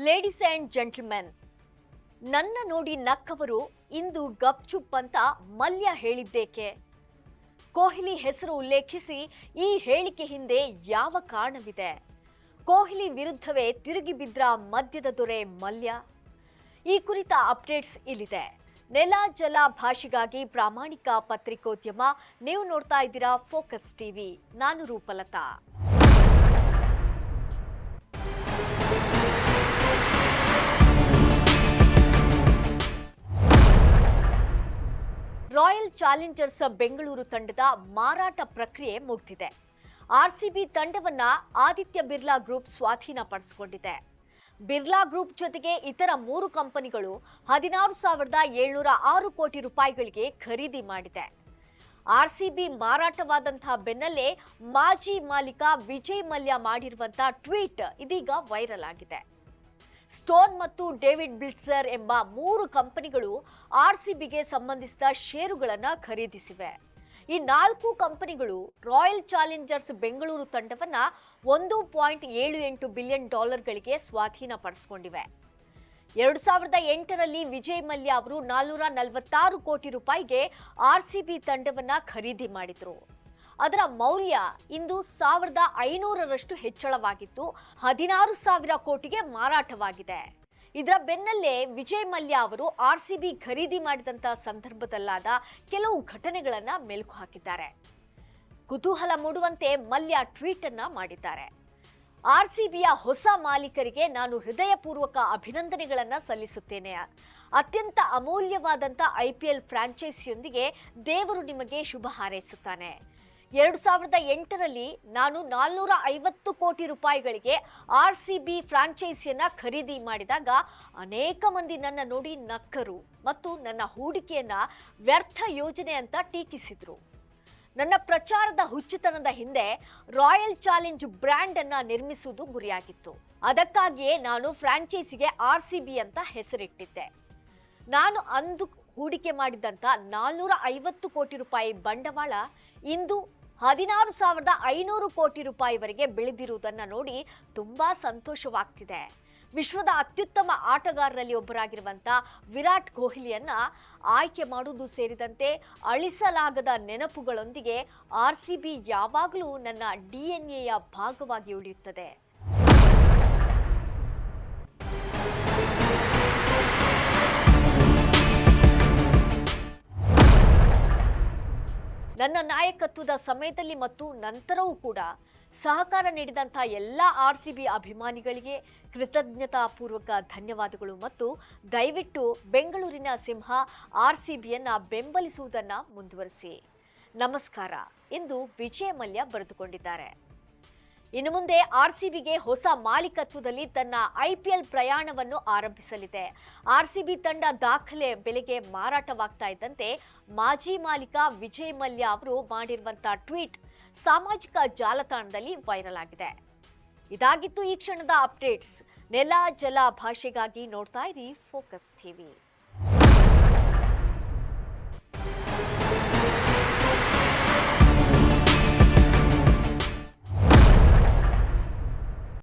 Ladies and gentlemen, ನನ್ನ ನೋಡಿ ನಕ್ಕವರು ಇಂದು ಗಪ್ಚುಪ್ ಅಂತ ಮಲ್ಯ ಹೇಳಿದ್ದೇಕೆ? ಕೊಹ್ಲಿ ಹೆಸರು ಉಲ್ಲೇಖಿಸಿ ಈ ಹೇಳಿಕೆ ಹಿಂದೆ ಯಾವ ಕಾರಣವಿದೆ? ಕೊಹ್ಲಿ ವಿರುದ್ಧವೇ ತಿರುಗಿ ಬಿದ್ರ ಮದ್ಯದ ದೊರೆ ಮಲ್ಯ? ಈ ಕುರಿತ ಅಪ್ಡೇಟ್ಸ್ ಇಲ್ಲಿದೆ. ನೆಲ ಜಲ ಭಾಷೆಗಾಗಿ ಪ್ರಾಮಾಣಿಕ ಪತ್ರಿಕೋದ್ಯಮ. ನೀವು ನೋಡ್ತಾ ಇದ್ದೀರಾ ಫೋಕಸ್ ಟಿವಿ. ನಾನು ರೂಪಲತಾ. ರಾಯಲ್ ಚಾಲೆಂಜರ್ಸ್ ಬೆಂಗಳೂರು ತಂಡದ ಮಾರಾಟ ಪ್ರಕ್ರಿಯೆ ಮುಗಿದಿದೆ. ಆರ್ಸಿಬಿ ತಂಡವನ್ನ ಆದಿತ್ಯ ಬಿರ್ಲಾ ಗ್ರೂಪ್ ಸ್ವಾಧೀನಪಡಿಸಿಕೊಂಡಿದೆ. ಬಿರ್ಲಾ ಗ್ರೂಪ್ ಜೊತೆಗೆ ಇತರ 3 ಕಂಪನಿಗಳು 16,706 ಕೋಟಿ ರೂಪಾಯಿಗಳಿಗೆ ಖರೀದಿ ಮಾಡಿದೆ. ಆರ್ಸಿಬಿ ಮಾರಾಟವಾದಂತಹ ಬೆನ್ನಲ್ಲೇ ಮಾಜಿ ಮಾಲೀಕ ವಿಜಯ್ ಮಲ್ಯ ಮಾಡಿರುವಂತಹ ಟ್ವೀಟ್ ಇದೀಗ ವೈರಲ್ ಆಗಿದೆ. ಸ್ಟೋನ್ ಮತ್ತು ಡೇವಿಡ್ ಬ್ಲಿಟ್ಜರ್ ಎಂಬ 3 ಕಂಪನಿಗಳು ಆರ್ಸಿಬಿಗೆ ಸಂಬಂಧಿಸಿದ ಷೇರುಗಳನ್ನು ಖರೀದಿಸಿವೆ. ಈ 4 ಕಂಪನಿಗಳು ರಾಯಲ್ ಚಾಲೆಂಜರ್ಸ್ ಬೆಂಗಳೂರು ತಂಡವನ್ನ $1.78 ಬಿಲಿಯನ್ ಗಳಿಗೆ ಸ್ವಾಧೀನಪಡಿಸಿಕೊಂಡಿವೆ. 2008ರಲ್ಲಿ ವಿಜಯ್ ಮಲ್ಯ ಅವರು 446 ಕೋಟಿ ರೂಪಾಯಿಗೆ ಆರ್ಸಿಬಿ ತಂಡವನ್ನ ಖರೀದಿ ಮಾಡಿದ್ರು. ಅದರ ಮೌಲ್ಯ ಇಂದು 1,500ರಷ್ಟು ಹೆಚ್ಚಳವಾಗಿದ್ದು 16,000 ಕೋಟಿಗೆ ಮಾರಾಟವಾಗಿದೆ. ಇದರ ಬೆನ್ನಲ್ಲೇ ವಿಜಯ್ ಮಲ್ಯ ಅವರು ಆರ್ಸಿಬಿ ಖರೀದಿ ಮಾಡಿದಂತಹ ಸಂದರ್ಭದಲ್ಲಾದ ಕೆಲವು ಘಟನೆಗಳನ್ನ ಮೆಲುಕು ಹಾಕಿದ್ದಾರೆ. ಕುತೂಹಲ ಮೂಡುವಂತೆ ಮಲ್ಯ ಟ್ವೀಟ್ ಅನ್ನ ಮಾಡಿದ್ದಾರೆ. ಆರ್ಸಿಬಿಯ ಹೊಸ ಮಾಲೀಕರಿಗೆ ನಾನು ಹೃದಯಪೂರ್ವಕ ಅಭಿನಂದನೆಗಳನ್ನ ಸಲ್ಲಿಸುತ್ತೇನೆ. ಅತ್ಯಂತ ಅಮೂಲ್ಯವಾದಂಥ IPL ಫ್ರಾಂಚೈಸಿಯೊಂದಿಗೆ ದೇವರು ನಿಮಗೆ ಶುಭ ಹಾರೈಸುತ್ತಾನೆ. 2008ರಲ್ಲಿ ನಾನು 450 ಕೋಟಿ ರೂಪಾಯಿಗಳಿಗೆ ಆರ್ಸಿಬಿ ಫ್ರಾಂಚೈಸಿಯನ್ನ ಖರೀದಿ ಮಾಡಿದಾಗ ಅನೇಕ ಮಂದಿ ನನ್ನ ನೋಡಿ ನಕ್ಕರು ಮತ್ತು ನನ್ನ ಹೂಡಿಕೆಯನ್ನ ವ್ಯರ್ಥ ಯೋಜನೆ ಅಂತ ಟೀಕಿಸಿದ್ರು. ನನ್ನ ಪ್ರಚಾರದ ಹುಚ್ಚುತನದ ಹಿಂದೆ ರಾಯಲ್ ಚಾಲೆಂಜ್ ಬ್ರ್ಯಾಂಡ್ ಅನ್ನ ನಿರ್ಮಿಸುವುದು ಗುರಿಯಾಗಿತ್ತು. ಅದಕ್ಕಾಗಿಯೇ ನಾನು ಫ್ರಾಂಚೈಸಿಗೆ ಆರ್ಸಿಬಿ ಅಂತ ಹೆಸರಿಟ್ಟಿದ್ದೆ. ನಾನು ಅಂದು ಹೂಡಿಕೆ ಮಾಡಿದಂಥ 450 ಕೋಟಿ ರೂಪಾಯಿ ಬಂಡವಾಳ ಇಂದು 16,500 ಕೋಟಿ ರೂಪಾಯಿವರೆಗೆ ಬೆಳೆದಿರುವುದನ್ನು ನೋಡಿ ತುಂಬಾ ಸಂತೋಷವಾಗ್ತಿದೆ. ವಿಶ್ವದ ಅತ್ಯುತ್ತಮ ಆಟಗಾರರಲ್ಲಿ ಒಬ್ಬರಾಗಿರುವಂಥ ವಿರಾಟ್ ಕೊಹ್ಲಿಯನ್ನ ಆಯ್ಕೆ ಮಾಡುವುದು ಸೇರಿದಂತೆ ಅಳಿಸಲಾಗದ ನೆನಪುಗಳೊಂದಿಗೆ ಆರ್ಸಿಬಿ ಯಾವಾಗಲೂ ನನ್ನ DNA ಭಾಗವಾಗಿ ಉಳಿಯುತ್ತದೆ. ನನ್ನ ನಾಯಕತ್ವದ ಸಮಯದಲ್ಲಿ ಮತ್ತು ನಂತರವೂ ಕೂಡ ಸಹಕಾರ ನೀಡಿದಂಥ ಎಲ್ಲ ಆರ್ಸಿಬಿ ಅಭಿಮಾನಿಗಳಿಗೆ ಕೃತಜ್ಞತಾಪೂರ್ವಕ ಧನ್ಯವಾದಗಳು ಮತ್ತು ದಯವಿಟ್ಟು ಬೆಂಗಳೂರಿನ ಸಿಂಹ ಆರ್ಸಿಬಿಯನ್ನು ಬೆಂಬಲಿಸುವುದನ್ನು ಮುಂದುವರಿಸಿ. ನಮಸ್ಕಾರ ಎಂದು ವಿಜಯ್ ಮಲ್ಯ ಬರೆದುಕೊಂಡಿದ್ದಾರೆ. ಇನ್ನು ಮುಂದೆ ಆರ್ಸಿಬಿಗೆ ಹೊಸ ಮಾಲೀಕತ್ವದಲ್ಲಿ ತನ್ನ IPL ಪ್ರಯಾಣವನ್ನು ಆರಂಭಿಸಲಿದೆ. ಆರ್ಸಿಬಿ ತಂಡ ದಾಖಲೆ ಬೆಲೆಗೆ ಮಾರಾಟವಾಗ್ತಾ ಇದ್ದಂತೆ ಮಾಜಿ ಮಾಲೀಕ ವಿಜಯ್ ಮಲ್ಯ ಅವರು ಮಾಡಿರುವಂತಹ ಟ್ವೀಟ್ ಸಾಮಾಜಿಕ ಜಾಲತಾಣದಲ್ಲಿ ವೈರಲ್ ಆಗಿದೆ. ಇದಾಗಿತ್ತು ಈ ಕ್ಷಣದ ಅಪ್ಡೇಟ್ಸ್. ನೆಲ ಜಲ ಭಾಷೆಗಾಗಿ ನೋಡ್ತಾ ಇರಿ ಫೋಕಸ್ ಟಿವಿ.